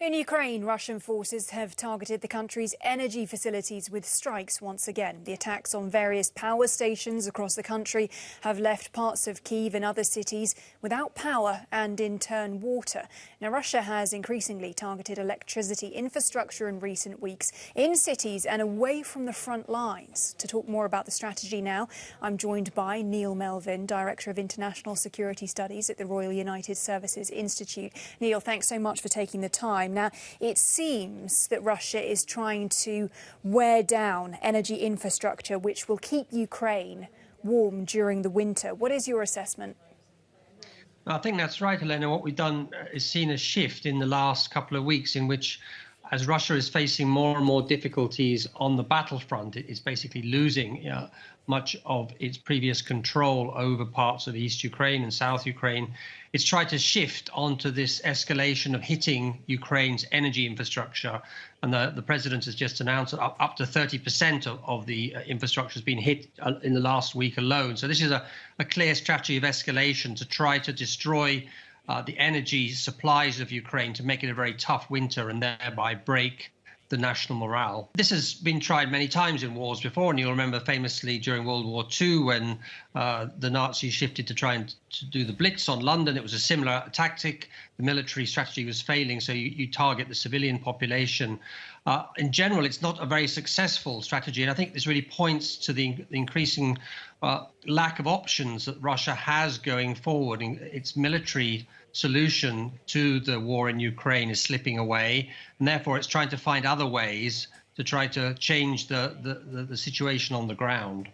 In Ukraine, Russian forces have targeted the country's energy facilities with strikes once again. The attacks on various power stations across the country have left parts of Kyiv and other cities without power and, in turn, water. Now, Russia has increasingly targeted electricity infrastructure in recent weeks in cities and away from the front lines. To talk more about the strategy now, I'm joined by Neil Melvin, Director of International Security Studies at the Royal United Services Institute. Neil, thanks so much for taking the time. Now, it seems that Russia is trying to wear down energy infrastructure, which will keep Ukraine warm during the winter. What is your assessment? I think that's right, Helena. What we've done is seen a shift in the last couple of weeks in which, as Russia is facing more and more difficulties on the battlefront, it is basically losing much of its previous control over parts of East Ukraine and South Ukraine. It's tried to shift onto this escalation of hitting Ukraine's energy infrastructure. And the president has just announced that up to 30% of the infrastructure has been hit in the last week alone. So this is a clear strategy of escalation to try to destroy the energy supplies of Ukraine, to make it a very tough winter and thereby break the national morale. This has been tried many times in wars before, and you'll remember famously during World War II when the Nazis shifted to try and to do the Blitz on London. It was a similar tactic. The military strategy was failing, so you target the civilian population. In general, it's not a very successful strategy, and I think this really points to the increasing lack of options that Russia has going forward. Its military solution to the war in Ukraine is slipping away, and therefore it's trying to find other ways to try to change the situation on the ground.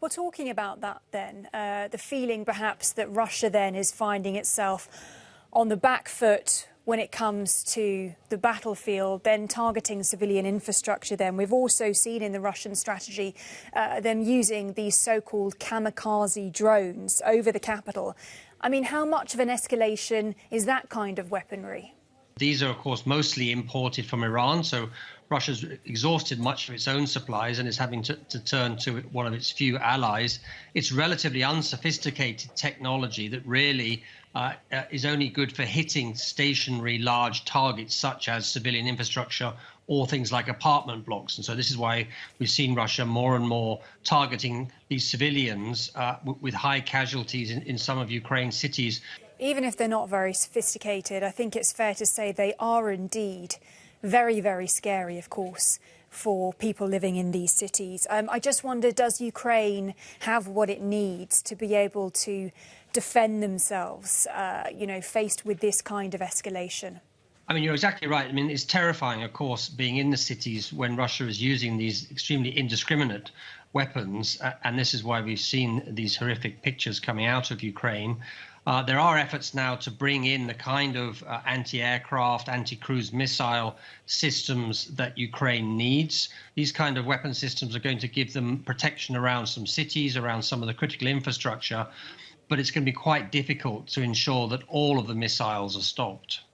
Well, talking about that then, the feeling perhaps that Russia then is finding itself on the back foot when it comes to the battlefield, then targeting civilian infrastructure then. We've also seen in the Russian strategy them using these so-called kamikaze drones over the capital. I mean, how much of an escalation is that kind of weaponry? These are, of course, mostly imported from Iran, so Russia's exhausted much of its own supplies and is having to turn to one of its few allies. It's relatively unsophisticated technology that really is only good for hitting stationary large targets such as civilian infrastructure or things like apartment blocks. And so this is why we've seen Russia more and more targeting these civilians with high casualties in some of Ukraine's cities. Even if they're not very sophisticated, I think it's fair to say they are indeed very, very scary, of course, for people living in these cities. I just wonder, does Ukraine have what it needs to be able to defend themselves, faced with this kind of escalation? I mean, you're exactly right. I mean, it's terrifying, of course, being in the cities when Russia is using these extremely indiscriminate weapons. And this is why we've seen these horrific pictures coming out of Ukraine. There are efforts now to bring in the kind of anti-aircraft, anti-cruise missile systems that Ukraine needs. These kind of weapon systems are going to give them protection around some cities, around some of the critical infrastructure. But it's going to be quite difficult to ensure that all of the missiles are stopped.